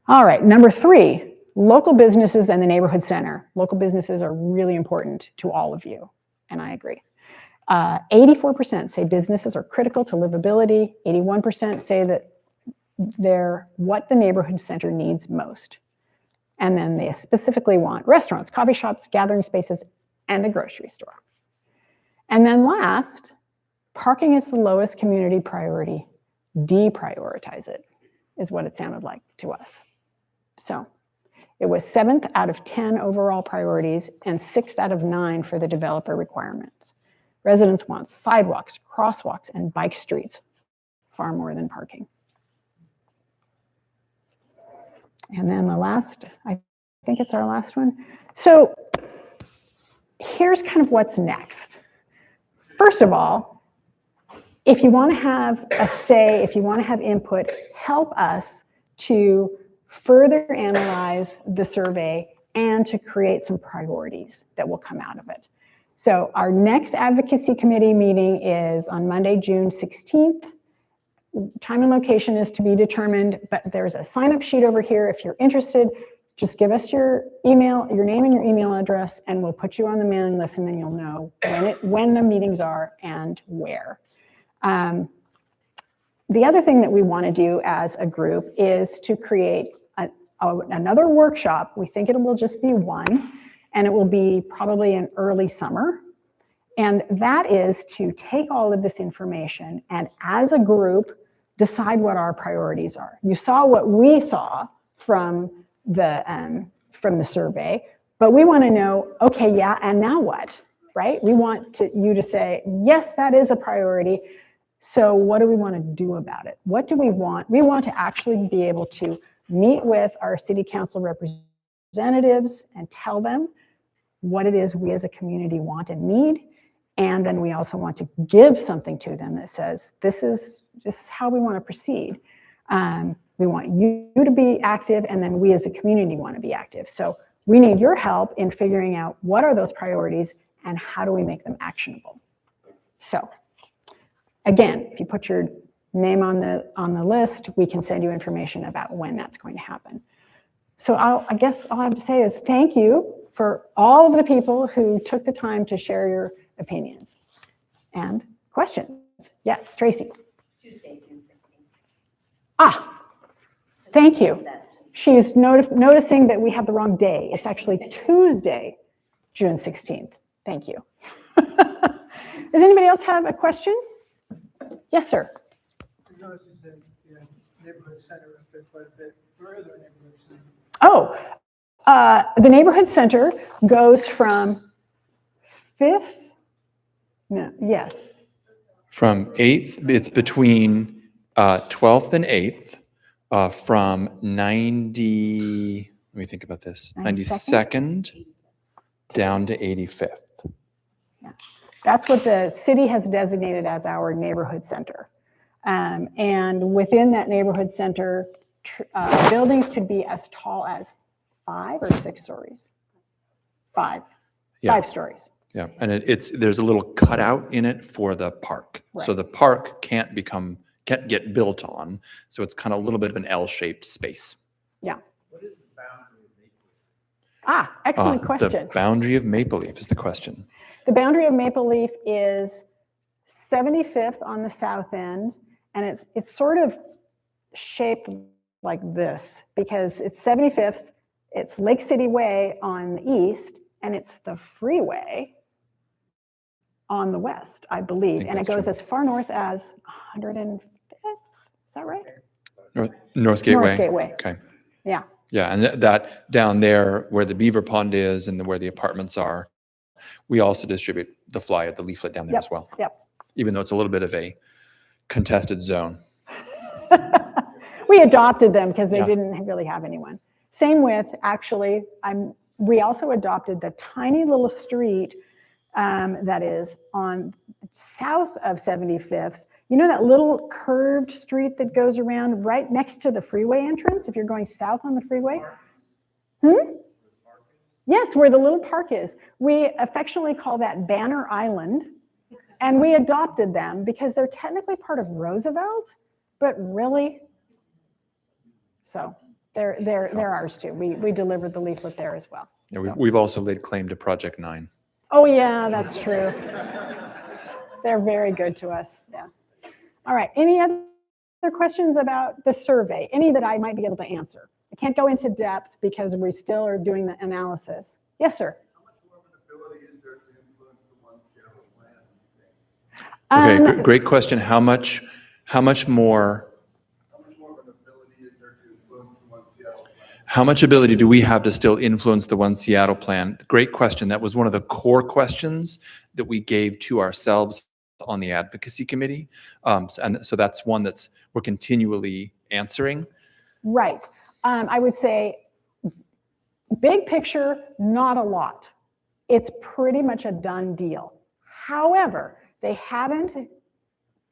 All right, number three, local businesses and the neighborhood center. Local businesses are really important to all of you, and I agree. 84% say businesses are critical to livability. 81% say that they're what the neighborhood center needs most. And then they specifically want restaurants, coffee shops, gathering spaces, and a grocery store. And then last, parking is the lowest community priority. Deprioritize it, is what it sounded like to us. So it was 7th out of 10 overall priorities and 6th out of 9 for the developer requirements. Residents want sidewalks, crosswalks, and bike streets far more than parking. And then the last, I think it's our last one. So here's kind of what's next. First of all, if you want to have a say, if you want to have input, help us to further analyze the survey and to create some priorities that will come out of it. So our next advocacy committee meeting is on Monday, June 16th. Time and location is to be determined, but there's a sign-up sheet over here. If you're interested, just give us your email, your name and your email address, and we'll put you on the mailing list, and then you'll know when the meetings are and where. The other thing that we want to do as a group is to create another workshop. We think it will just be one, and it will be probably in early summer. And that is to take all of this information and as a group, decide what our priorities are. You saw what we saw from the survey, but we want to know, okay, yeah, and now what, right? We want you to say, yes, that is a priority. So what do we want to do about it? What do we want? We want to actually be able to meet with our city council representatives and tell them what it is we as a community want and need. And then we also want to give something to them that says, this is how we want to proceed. We want you to be active, and then we as a community want to be active. So we need your help in figuring out what are those priorities and how do we make them actionable. So again, if you put your name on the list, we can send you information about when that's going to happen. So I guess all I have to say is thank you for all of the people who took the time to share your opinions and questions. Yes, Tracy.
Tuesday, June 16th.
Ah, thank you. She's noticing that we have the wrong day. It's actually Tuesday, June 16th. Thank you. Does anybody else have a question? Yes, sir.
I noticed you said you had neighborhood center up there quite a bit. Where are the neighborhood center?
Oh, the neighborhood center goes from 5th, no, yes,
From 8th, it's between 12th and 8th, from 90, let me think about this, 92nd down to 85th.
that's what the city has designated as our neighborhood center. And within that neighborhood center, buildings could be as tall as 5 or 6 stories. 5 stories.
Yeah, and there's a little cutout in it for the park. So
Right.
the park can't get built on, so it's kind of a little bit of an L-shaped space.
Yeah. Excellent question.
The boundary of Maple Leaf is the question.
The boundary of Maple Leaf is 75th on the south end, and it's sort of shaped like this because it's 75th, it's Lake City Way on the east, and it's the freeway on the west, I believe. And it goes as far north as 105th, is that right?
North Gateway.
North Gateway.
Okay.
Yeah.
Yeah, and that down there where the beaver pond is and where the apartments are, we also distribute the flyer, the leaflet down there as well.
Yep.
Even though it's a little bit of a contested zone.
We adopted them because they
Yeah.
didn't really have anyone. Same with, actually, we also adopted the tiny little street that is on south of 75th. You know that little curved street that goes around right next to the freeway entrance if you're going south on the freeway? Yes, where the little park is. We affectionately call that Banner Island, and we adopted them because they're technically part of Roosevelt, but really, so they're ours too. We delivered the leaflet there as well.
Yeah, we've also laid claim to Project 9.
Oh yeah, that's true. They're very good to us, yeah. All right, any other questions about the survey? Any that I might be able to answer? I can't go into depth because we still are doing the analysis. Yes, sir.
How much more of an ability is there to influence the One Seattle plan?
Okay, great question. How much more?
How much more of an ability is there to influence the One Seattle plan?
How much ability do we have to still influence the One Seattle plan? Great question. That was one of the core questions that we gave to ourselves on the advocacy committee. And so that's one we're continually answering.
Right. I would say big picture, not a lot. It's pretty much a done deal. However, they haven't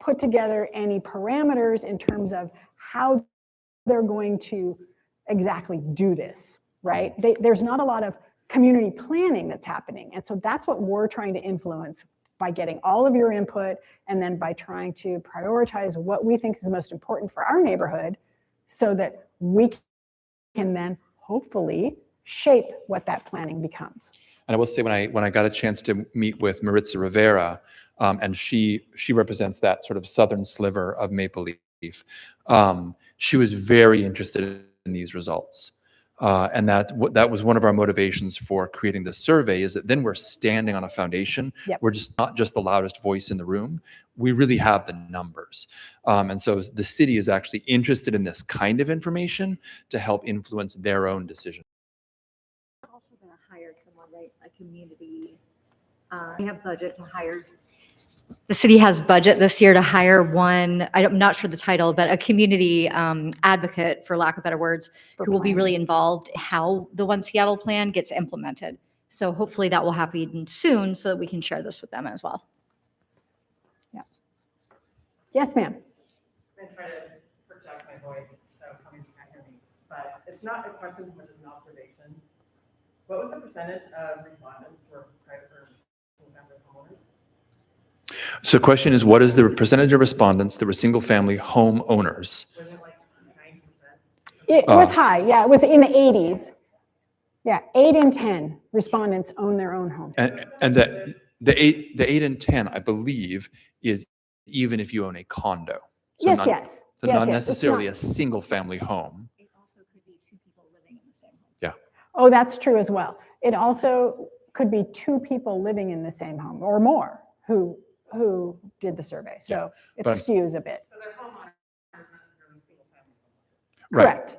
put together any parameters in terms of how they're going to exactly do this, right? There's not a lot of community planning that's happening. And so that's what we're trying to influence by getting all of your input and then by trying to prioritize what we think is most important for our neighborhood so that we can then hopefully shape what that planning becomes.
And I will say when I got a chance to meet with Maritza Rivera, and she represents that sort of southern sliver of Maple Leaf, she was very interested in these results. And that was one of our motivations for creating this survey, is that then we're standing on a foundation.
Yep.
We're just not just the loudest voice in the room. We really have the numbers. And so the city is actually interested in this kind of information to help influence their own decision.
Also going to hire someone, right? A community. We have budget to hire. The city has budget this year to hire one, I'm not sure the title, but a community advocate, for lack of better words, who will be really involved how the One Seattle plan gets implemented. So hopefully that will happen soon so that we can share this with them as well.
Yeah. Yes, ma'am.
I'm trying to project my voice, so coming can't hear me. But it's not a question as much as an observation. What was the percentage of respondents who were private or single-family homeowners?
So the question is, what is the percentage of respondents that were single-family home owners?
Was it like 9%?
It was high, yeah, it was in the 80s. Yeah, 8 in 10 respondents own their own home.
And the 8 and 10, I believe, is even if you own a condo. So
Yes, yes.
So
Yes,
not
yes, it's
necessarily
not-
a single-family home.
It also could be two people living in the same home.
Oh, that's true as well. It also, could be 2 people living in the same home or more who did the survey. So it
but I'm-
skews a bit.
So they're homeowners, not necessarily single family homeowners.
Right.
Correct.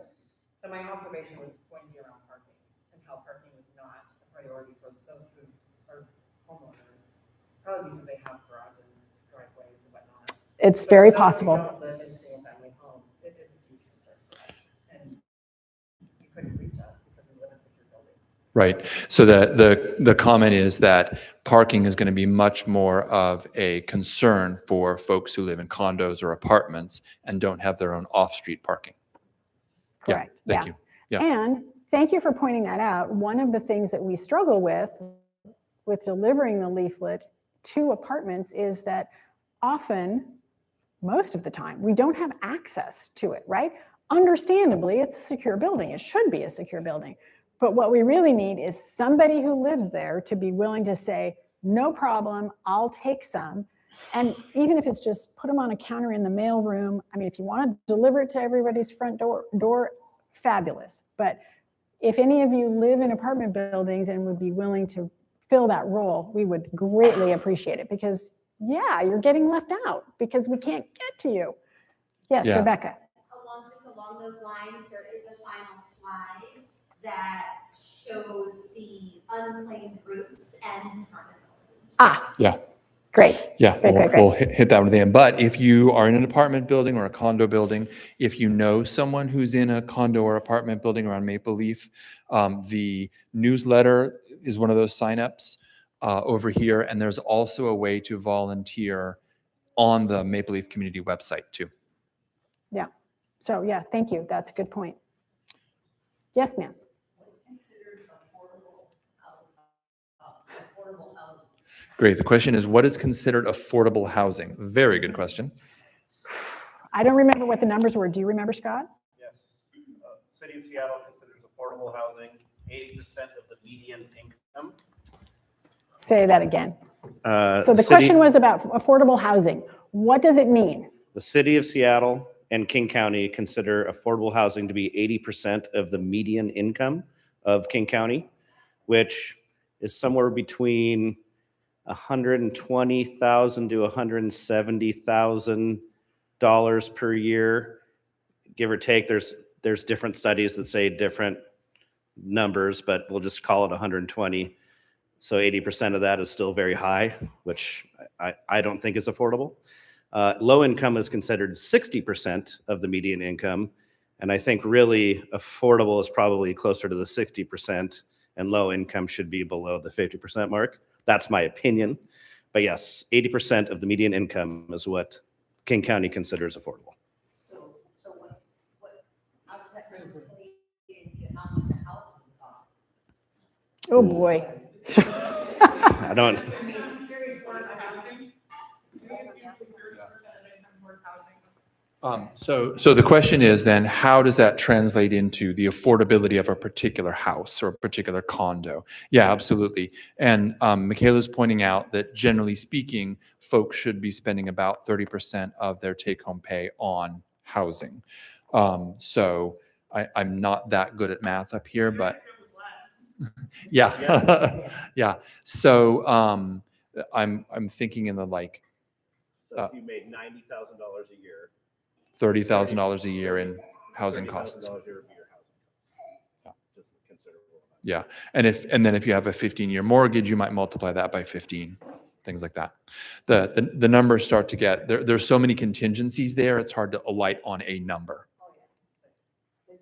So my observation was going to be around parking and how parking was not a priority for those who are homeowners, probably because they have garages, driveways, and whatnot.
It's
But
very
for those who
possible.
don't live in single family homes, it is a huge concern for us. And you couldn't reach us because we live in secure buildings.
Right. So the comment is that parking is going to be much more of a concern for folks who live in condos or apartments and don't have their own off-street parking.
Correct.
Yeah, thank you. Yeah.
And thank you for pointing that out. One of the things that we struggle with delivering the leaflet to apartments is that often, most of the time, we don't have access to it, right? Understandably, it's a secure building. It should be a secure building. But what we really need is somebody who lives there to be willing to say, no problem, I'll take some. And even if it's just put them on a counter in the mail room, I mean, if you want to deliver it to everybody's front door, fabulous. But if any of you live in apartment buildings and would be willing to fill that role, we would greatly appreciate it because, yeah, you're getting left out because we can't get to you. Yes,
Yeah.
Rebecca.
Along those lines, there is a final slide that shows the unclaimed routes and apartment buildings.
Ah,
Yeah.
great.
Yeah,
Great, great,
we'll
great.
hit that one at the end. But if you are in an apartment building or a condo building, if you know someone who's in a condo or apartment building around Maple Leaf, the newsletter is one of those signups over here. And there's also a way to volunteer on the Maple Leaf community website too.
Yeah. So yeah, thank you. That's a good point. Yes, ma'am.
Great. The question is, what is considered affordable housing? Very good question.
I don't remember what the numbers were. Do you remember, Scott?
Yes. City of Seattle considers affordable housing 80% of the median income.
Say that again. So the
City-
question was about affordable housing. What does it mean?
The city of Seattle and King County consider affordable housing to be 80% of the median income of King County, which is somewhere between $120,000 to $170,000 per year, give or take. There's different studies that say different numbers, but we'll just call it 120. So 80% of that is still very high, which I don't think is affordable. Low income is considered 60% of the median income. And I think really affordable is probably closer to the 60%, and low income should be below the 50% mark. That's my opinion. But yes, 80% of the median income is what King County considers affordable.
So how does that translate into how much a house would cost?
Oh, boy.
I don't.
So the question is then, how does that translate into the affordability of a particular house or a particular condo? Yeah, absolutely. And Michaela's pointing out that generally speaking, folks should be spending about 30% of their take-home pay on housing. So I'm not that good at math up here, but yeah, yeah. So I'm thinking in the like
So if you made $90,000 a year,
$30,000 a year in housing costs.
$30,000 a year would be your housing costs. Just a considerable amount.
Yeah, and then if you have a 15-year mortgage, you might multiply that by 15, things like that. The numbers start to get there's so many contingencies there. It's hard to alight on a number.
There's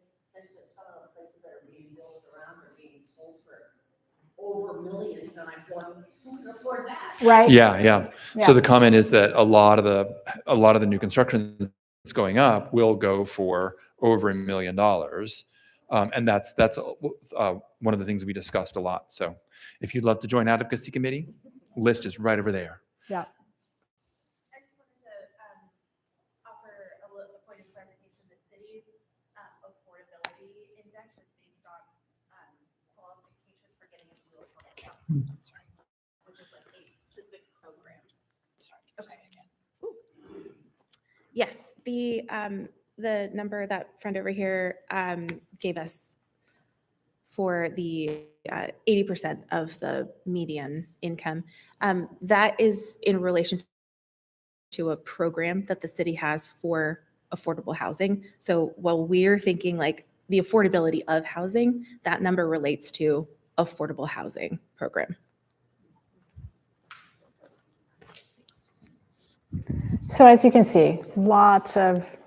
just some of the places that are being built around are being sold for over millions, and I'm going, who can afford that?
Right?
Yeah.
Yeah.
So the comment is that a lot of the new construction that's going up will go for over $1 million. And that's one of the things we discussed a lot. So if you'd love to join advocacy committee, list is right over there.
Yeah.
I just wanted to offer a point of clarification. The city's affordability index is based on qualifications for getting into the affordable housing, which is like a specific program. Okay. Yes, the number that friend over here gave us for the 80% of the median income. That is in relation to a program that the city has for affordable housing. So while we're thinking like the affordability of housing, that number relates to affordable housing program.
So as you can see, lots of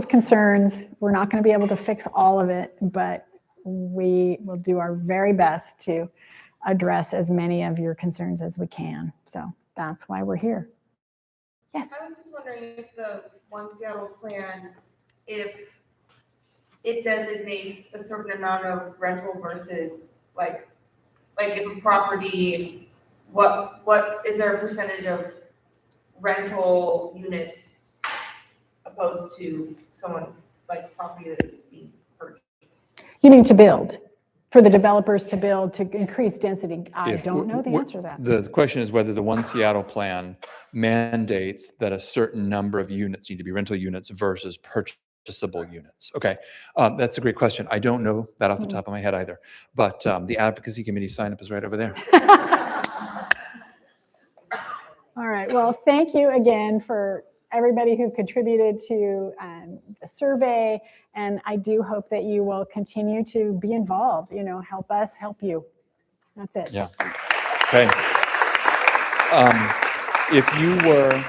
concerns. We're not going to be able to fix all of it, but we will do our very best to address as many of your concerns as we can. So that's why we're here. Yes.
I was just wondering if the One Seattle plan, if it designates a certain amount of rental versus like if a property, what is there a percentage of rental units opposed to someone like property that is being purchased?
You mean to build, for the developers to build, to increase density? I
If
don't know the
w-
answer to that.
The question is whether the One Seattle plan mandates that a certain number of units need to be rental units versus purchasable units. Okay, that's a great question. I don't know that off the top of my head either, but the advocacy committee sign up is right over there.
All right, well, thank you again for everybody who contributed to the survey, and I do hope that you will continue to be involved, help us help you. That's it.
Yeah. Okay. If you were,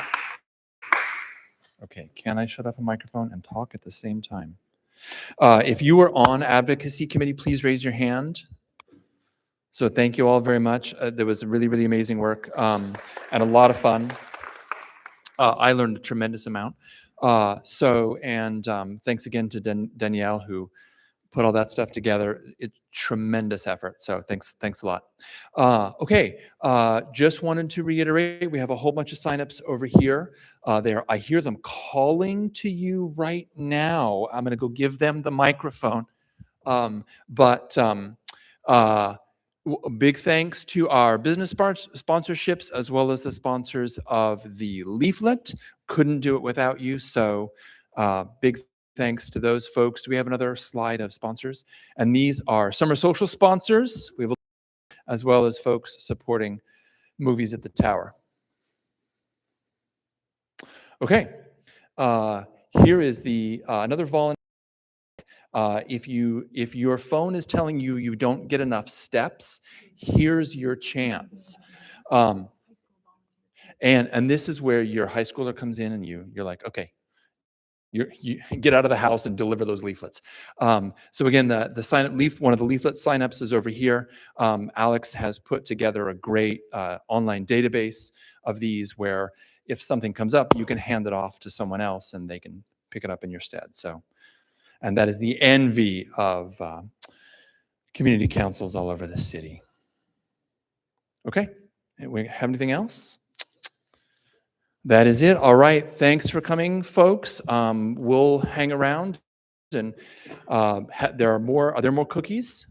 okay, can I shut off a microphone and talk at the same time? If you were on advocacy committee, please raise your hand. So thank you all very much. There was really, really amazing work and a lot of fun. I learned a tremendous amount. Thanks again to Danielle who put all that stuff together. It's tremendous effort. So thanks a lot. Okay, just wanted to reiterate, we have a whole bunch of signups over here. I hear them calling to you right now. I'm gonna go give them the microphone. Big thanks to our business sponsorships as well as the sponsors of the leaflet. Couldn't do it without you. So big thanks to those folks. Do we have another slide of sponsors? And these are summer social sponsors, we have, as well as folks supporting movies at the Tower. Okay, here is the another volunteer. If your phone is telling you you don't get enough steps, here's your chance. And this is where your high schooler comes in and you're like, okay, you get out of the house and deliver those leaflets. So again, the sign up one of the leaflet signups is over here. Alex has put together a great online database of these where if something comes up, you can hand it off to someone else and they can pick it up in your stead. So, and that is the envy of community councils all over the city. Okay, we have anything else? That is it. All right. Thanks for coming, folks. We'll hang around. And are there more cookies?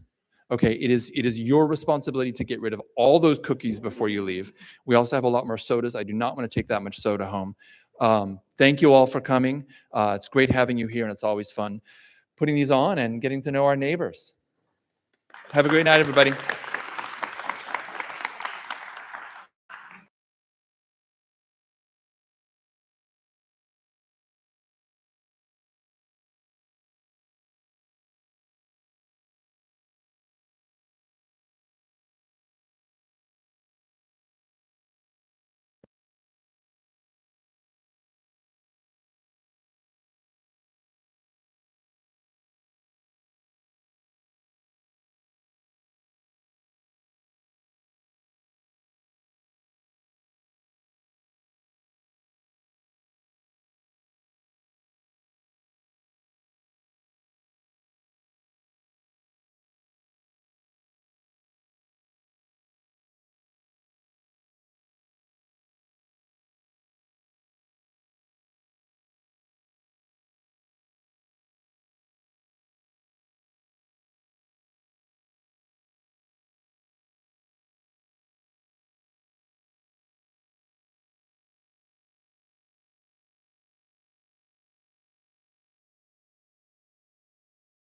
Okay. It is your responsibility to get rid of all those cookies before you leave. We also have a lot more sodas. I do not want to take that much soda home. Thank you all for coming. It's great having you here, and it's always fun putting these on and getting to know our neighbors. Have a great night, everybody.